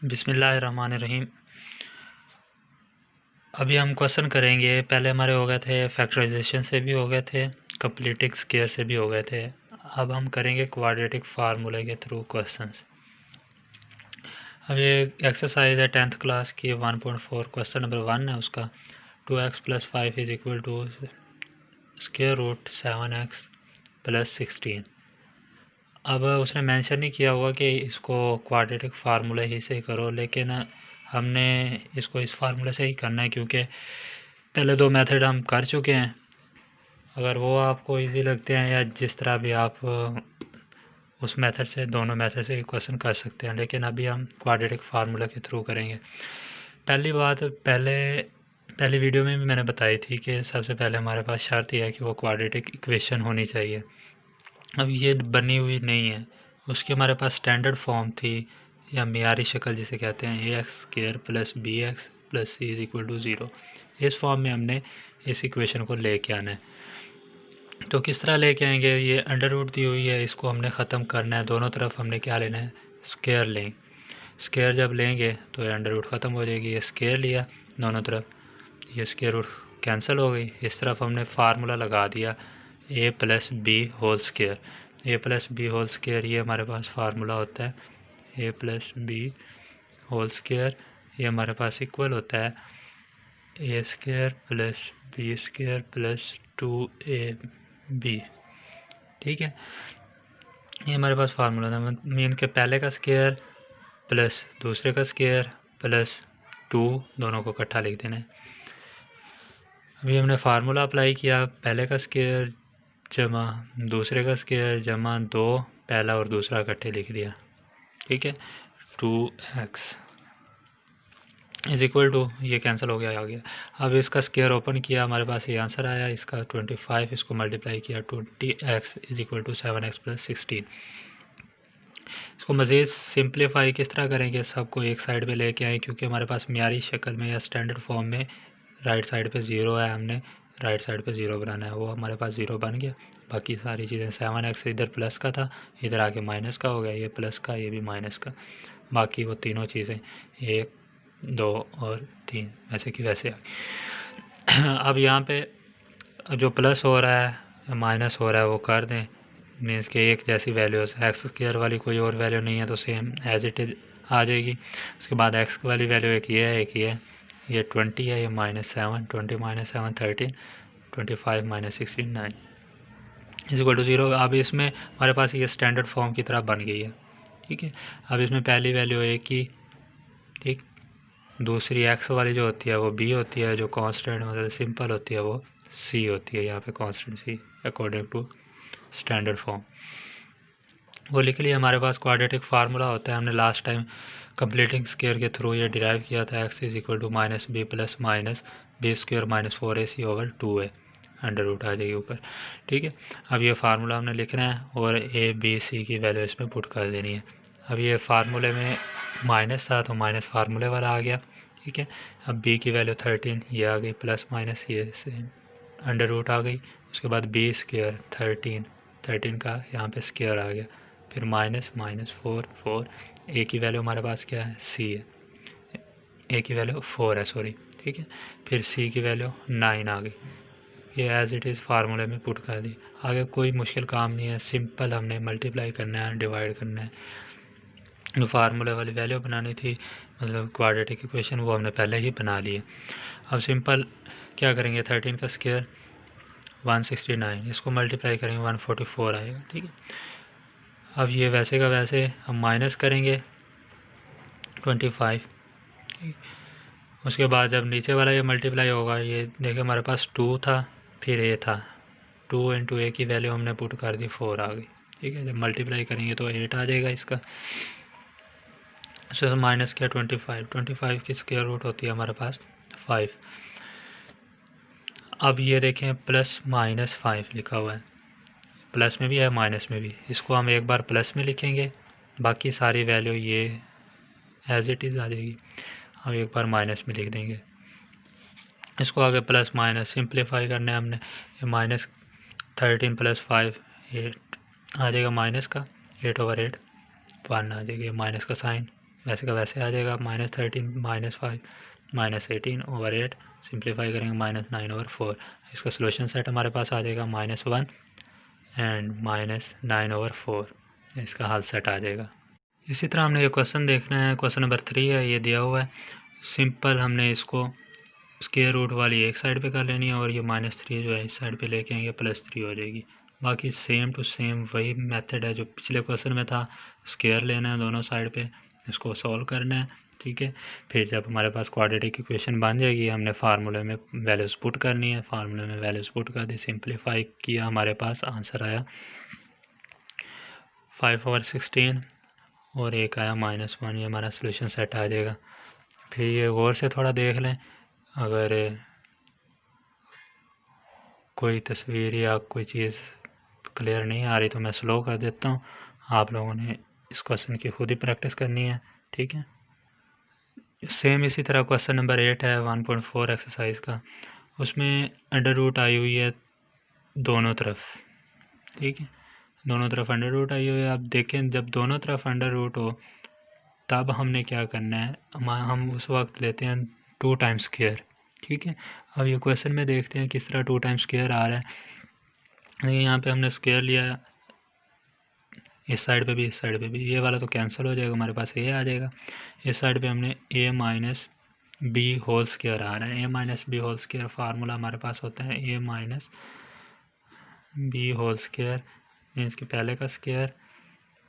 बिस्मिल्लाहिर्रहमानिर्रहीम। अभी हम क्वेश्चन करेंगे। पहले हमारे हो गए थे फैक्टराइजेशन से भी हो गए थे, कंप्लीटिंग स्क्वायर से भी हो गए थे। अब हम करेंगे क्वाड्रेटिक फार्मूले के थ्रू क्वेश्चंस। अब ये एक्सरसाइज है 10th क्लास की 1.4, क्वेश्चन नंबर 1 है उसका। 2x + 5 = √7x + 16। अब उसने मेंशन नहीं किया हुआ कि इसको क्वाड्रेटिक फार्मूला ही से करो, लेकिन हमने इसको इस फार्मूले से ही करना है क्योंकि पहले दो मेथड हम कर चुके हैं। अगर वो आपको इजी लगते हैं या जिस तरह भी आप उस मेथड से, दोनों मेथड से क्वेश्चन कर सकते हैं, लेकिन अभी हम क्वाड्रेटिक फार्मूला के थ्रू करेंगे। पहली बात, पहली वीडियो में भी मैंने बताई थी कि सबसे पहले हमारे पास शर्त यह है कि वो क्वाड्रेटिक इक्वेशन होनी चाहिए। अब ये बनी हुई नहीं है, उसकी हमारे पास स्टैंडर्ड फॉर्म थी या मियारी शक्ल जिसे कहते हैं, ax² + bx + c = 0। इस फॉर्म में हमने इस इक्वेशन को लेके आना है। तो किस तरह लेके आएंगे? ये अंडर रूट दी हुई है, इसको हमने ख़त्म करना है। दोनों तरफ हमने क्या लेना है? स्क्वायर लें। स्क्वायर जब लेंगे तो ये अंडर रूट ख़त्म हो जाएगी। ये स्क्वायर लिया दोनों तरफ, ये स्क्वायर रूट कैंसिल हो गई। इस तरफ हमने फार्मूला लगा दिया a + b whole square. a + b whole square ये हमारे पास फार्मूला होता है a + b होल स्क्वायर। ये हमारे पास इक्वल होता है a² + b² + 2ab। ठीक है, ये हमारे पास फार्मूला था। मीन के पहले का स्क्वायर प्लस दूसरे का स्क्वायर प्लस 2, दोनों को इकट्ठा लिख देना है। अभी हमने फार्मूला अप्लाई किया, पहले का स्क्वायर जमा दूसरे का स्क्वायर जमा 2, पहला और दूसरा इकट्ठे लिख दिया। ठीक है, 2x = ये कैंसिल हो गया, आ गया। अब इसका स्क्वायर ओपन किया, हमारे पास ये आंसर आया इसका 25। इसको मल्टीप्लाई किया 20x = 7x + 16। इसको मज़ीद सिंप्लीफाई किस तरह करेंगे? सबको एक साइड पे लेके आए, क्योंकि हमारे पास मियारी शक्ल में या स्टैंडर्ड फॉर्म में राइट साइड पे 0 है, हमने राइट साइड पे 0 बनाना है। वो हमारे पास 0 बन गया। बाकी सारी चीज़ें 7x इधर प्लस का था, इधर आके माइनस का हो गया, ये प्लस का, ये भी माइनस का। बाकी वो तीनों चीज़ें 1, 2 और 3 वैसे की वैसे आ गई। अब यहाँ पे जो प्लस हो रहा है माइनस हो रहा है वो कर दें, मीन्स के एक जैसी वैल्यूज़। x² वाली कोई और वैल्यू नहीं है तो सेम एज इट इज़ आ जाएगी। उसके बाद x वाली वैल्यू एक ये है, एक ये है, ये 20 है, ये -7, 20 - 7 13, 25 - 16 9 = 0। अब इसमें हमारे पास ये स्टैंडर्ड फॉर्म की तरह बन गई है। ठीक है, अब इसमें पहली वैल्यू a की, ठीक, दूसरी x वाली जो होती है वो b होती है, जो कांस्टेंट मतलब सिंपल होती है वो c होती है। यहाँ पे constant c according to standard form वो लिख लिया। हमारे पास क्वाड्रेटिक फार्मूला होता है, हमने लास्ट टाइम कंप्लीटिंग स्क्वायर के थ्रू ये डिराइव किया था। x = -b + -b² - 4ac/2a, under root आ जाएगी ऊपर। ठीक है, अब ये फार्मूला हमने लिखना है और a b c की वैल्यू इसमें पुट कर देनी है। अब ये फार्मूले में माइनस था तो माइनस फार्मूले वाला आ गया। ठीक है, अब b की वैल्यू 13 ये आ गई, प्लस माइनस ये अंडर रूट आ गई। उसके बाद b² 13 का यहाँ पे स्क्वायर आ गया, फिर -4 4। a की वैल्यू हमारे पास क्या है? c है, a की वैल्यू 4 है, सॉरी। ठीक है, फिर c की वैल्यू 9 आ गई। ये एज इट इज़ फार्मूले में पुट कर दी। आगे कोई मुश्किल काम नहीं है, सिंपल हमने मल्टीप्लाई करना है, डिवाइड करना है। जो फार्मूले वाली वैल्यू बनानी थी, मतलब क्वाड्रेटिक इक्वेशन, वो हमने पहले ही बना ली है। अब सिंपल क्या करेंगे? 13 का स्क्वायर 169, इसको मल्टीप्लाई करेंगे 144 आएगा। ठीक है, अब ये वैसे का वैसे हम माइनस करेंगे 25। उसके बाद जब नीचे वाला ये मल्टीप्लाई होगा, ये देखिए हमारे पास 2 था, फिर a था, 2 × a की वैल्यू हमने पुट कर दी, 4 आ गई। ठीक है, जब मल्टीप्लाई करेंगे तो 8 आ जाएगा इसका। उससे माइनस किया 25 की स्क्वायर रूट होती है हमारे पास 5। अब ये देखें +-5 लिखा हुआ है, प्लस में भी है माइनस में भी। इसको हम एक बार प्लस में लिखेंगे, बाकी सारी वैल्यू ये एज इट इज़ आ जाएगी। हम एक बार माइनस में लिख देंगे। इसको आगे प्लस माइनस सिंप्लीफाई करना है हमने। -13 + 5 8 आ जाएगा, माइनस का 8/8 1 आ जाएगी, माइनस का साइन वैसे का वैसे आ जाएगा, -13 -5 -18 ओवर 8, सिंप्लीफाई करेंगे -9/4। इसका सोल्यूशन सेट हमारे पास आ जाएगा -1 एंड -9/4, इसका हल सेट आ जाएगा। इसी तरह हमने ये क्वेश्चन देखना है, क्वेश्चन नंबर 3 है, ये दिया हुआ है। सिंपल हमने इसको स्क्वायर रूट वाली एक साइड पे कर लेनी है और ये -3 जो है इस साइड पे लेके आएंगे, +3 हो जाएगी। बाकी सेम टू सेम वही मेथड है जो पिछले क्वेश्चन में था, स्क्वायर लेना है दोनों साइड पे, इसको सॉल्व करना है, ठीक है। फिर जब हमारे पास क्वाड्रेटिक इक्वेशन बन जाएगी, हमने फार्मूले में वैल्यूज़ पुट करनी है, फार्मूले में वैल्यूज़ पुट कर दी, सिंप्लीफाई किया, हमारे पास आंसर आया 5/16 और एक आया -1, ये हमारा सोल्यूशन सेट आ जाएगा। फिर ये गौर से थोड़ा देख लें, अगर कोई तस्वीर या कोई चीज़ क्लियर नहीं आ रही तो मैं स्लो कर देता हूँ, आप लोगों ने इस क्वेश्चन की खुद ही प्रैक्टिस करनी है, ठीक है। सेम इसी तरह क्वेश्चन नंबर 8 है 1.4 एक्सरसाइज का, उसमें अंडर रूट आई हुई है दोनों तरफ, ठीक है, दोनों तरफ अंडर रूट आई हुई है। अब देखें, जब दोनों तरफ अंडर रूट हो तब हमने क्या करना है, हम उस वक्त लेते हैं 2 टाइम्स स्क्वायर, ठीक है। अब ये क्वेश्चन में देखते हैं किस तरह 2 टाइम्स स्क्वायर आ रहा है। यहाँ पे हमने स्क्वायर लिया, इस साइड पे भी इस साइड पे भी, ये वाला तो कैंसिल हो जाएगा, हमारे पास ये आ जाएगा। इस साइड पे हमने a minus B whole square आ रहा है, a minus B whole square formula हमारे पास होता है a minus B whole square, means कि पहले का स्क्वायर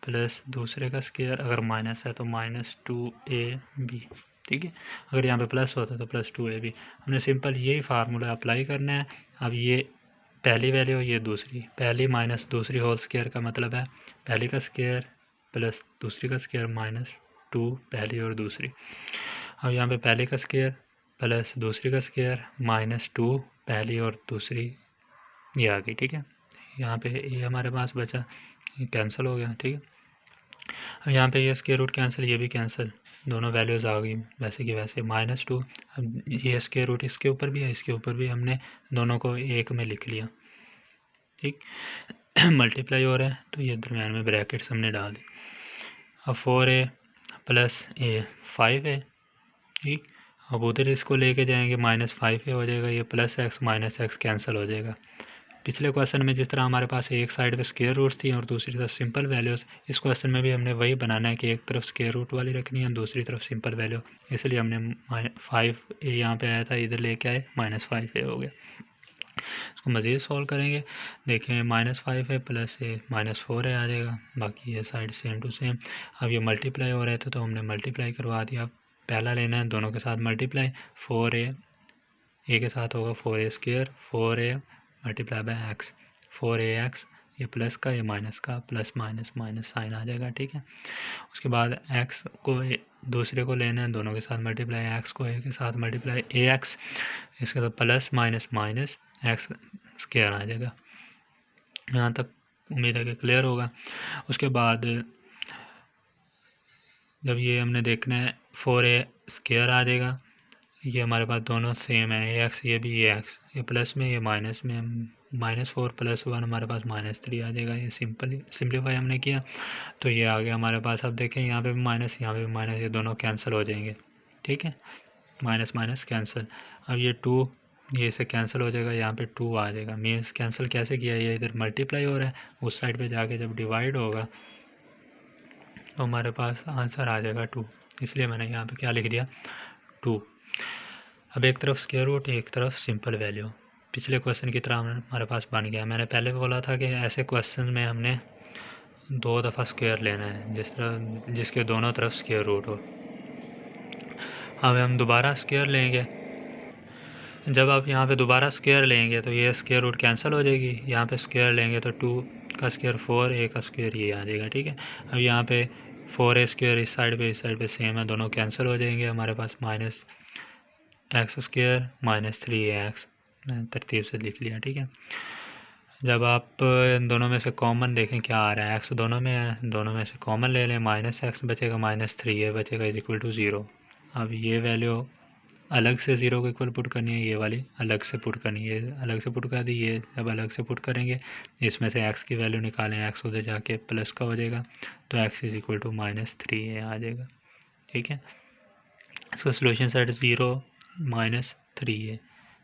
प्लस दूसरे का स्क्वायर, अगर माइनस है तो -2ab, ठीक है। अगर यहाँ पे प्लस होता है तो +2ab। हमने सिंपल यही फार्मूला अप्लाई करना है। अब ये पहली वैल्यू, ये दूसरी, पहली माइनस दूसरी होल स्क्वायर का मतलब है पहली का स्क्वायर प्लस दूसरी का स्क्वायर -2 पहली और दूसरी। अब यहाँ पे पहली का स्क्वायर प्लस दूसरी का स्क्वायर -2 पहली और दूसरी, ये आ गई, ठीक है। यहाँ पे ये हमारे पास बचा, ये कैंसिल हो गया, ठीक है। अब यहाँ पे ये स्क्वायर रूट कैंसिल, ये भी कैंसिल, दोनों वैल्यूज़ आ गई वैसे कि वैसे -2। अब ये स्क्वायर रूट इसके ऊपर भी है, इसके ऊपर भी, हमने दोनों को एक में लिख लिया, ठीक। मल्टीप्लाई हो रहा है तो ये दरम्यान में ब्रैकेट्स हमने डाल दी। अब 4a प्लस a 5a, ठीक। अब उधर इसको लेके जाएंगे -5a हो जाएगा, ये +x कैंसिल हो जाएगा। पिछले क्वेश्चन में जिस तरह हमारे पास एक साइड पे स्क्वायर रूट थी और दूसरी तरफ सिंपल वैल्यूज़, इस क्वेश्चन में भी हमने वही बनाना है कि एक तरफ स्क्वायर रूट वाली रखनी है, दूसरी तरफ सिंपल वैल्यू, इसलिए हमने 5a यहाँ पे आया था, इधर लेके आए -5a हो गया। इसको मज़ीद सॉल्व करेंगे, देखें -5a प्लस a -4a आ जाएगा, बाकी ये साइड सेम टू सेम। अब ये मल्टीप्लाई हो रहे थे तो हमने मल्टीप्लाई करवा दिया, पहला लेना है दोनों के साथ मल्टीप्लाई, 4a a के साथ होगा 4a square, 4a multiply by x, 4ax, ये प्लस का ये माइनस का, प्लस माइनस माइनस साइन आ जाएगा, ठीक है। उसके बाद x को दूसरे को लेना है, दोनों के साथ मल्टीप्लाई, x को a के साथ मल्टीप्लाई ax, इसके साथ plus minus minus x square आ जाएगा। यहाँ तक उम्मीद है कि क्लियर होगा। उसके बाद जब ये हमने देखना है 4a स्क्वायर आ जाएगा, ये हमारे पास दोनों सेम है, ax ये भी ax, ये प्लस में ये माइनस में, -4 + 1 हमारे पास -3 आ जाएगा। ये सिंपलीफाई हमने किया तो ये आ गया हमारे पास। अब देखें यहाँ पे भी माइनस, यहाँ पे भी माइनस, ये दोनों कैंसिल हो जाएंगे, ठीक है, माइनस माइनस कैंसिल। अब ये 2 ये से कैंसिल हो जाएगा, यहाँ पे 2 आ जाएगा, मीन्स कैंसिल कैसे किया, ये इधर मल्टीप्लाई हो रहा है, उस साइड पे जाके जब डिवाइड होगा तो हमारे पास आंसर आ जाएगा 2, इसलिए मैंने यहाँ पे क्या लिख दिया 2। अब एक तरफ स्क्वायर रूट, एक तरफ सिंपल वैल्यू, पिछले क्वेश्चन की तरह हमारे पास बन गया। मैंने पहले बोला था कि ऐसे क्वेश्चन में हमने 2 दफ़ा स्क्वायर लेना है, जिसके दोनों तरफ स्क्वायर रूट हो। अब हम दोबारा स्क्वायर लेंगे, जब आप यहाँ पे दोबारा स्क्वायर लेंगे तो ये स्क्वायर रूट कैंसिल हो जाएगी, यहाँ पे स्क्वायर लेंगे तो 2 का स्क्वायर 4, a का स्क्वायर ये आ जाएगा, ठीक है। अब यहाँ पे 4a स्क्वायर इस साइड पे सेम है, दोनों कैंसिल हो जाएंगे, हमारे पास -x स्क्वायर -3ax, मैंने तरतीब से लिख लिया, ठीक है। जब आप दोनों में से कॉमन देखें क्या आ रहा है, x दोनों में है, दोनों में से कॉमन ले लें, -x बचेगा -3a बचेगा = 0। अब ये वैल्यू अलग से 0 को इक्वल पुट करनी है, ये वाली अलग से पुट करनी है, अलग से पुट कर दी। ये जब अलग से पुट करेंगे इसमें से x की वैल्यू निकालें, x उधर जाके प्लस का हो जाएगा तो x = -3a आ जाएगा, ठीक है। इसका सोल्यूशन सेट 0 -3 है,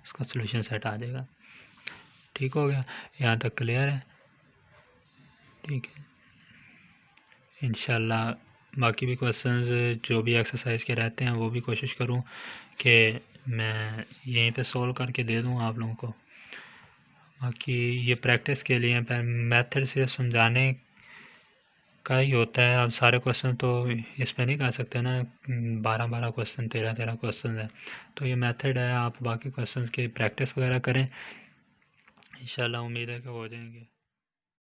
इसका सोल्यूशन सेट आ जाएगा। ठीक हो गया, यहाँ तक क्लियर है। ठीक है, इंशाल्लाह बाकी भी क्वेश्चंस जो भी एक्सरसाइज के रहते हैं वो भी कोशिश करूँ कि मैं यहीं पे सोल्व करके दे दूँ आप लोगों को। बाकी ये प्रैक्टिस के लिए मेथड सिर्फ समझाने का ही होता है। अब सारे क्वेश्चन तो इस पे नहीं कर सकते ना, 12 क्वेश्चन 13 क्वेश्चन है, तो ये मेथड है। आप बाकी क्वेश्चन की प्रैक्टिस वगैरह करें, इंशाल्लाह उम्मीद है कि हो जाएंगे।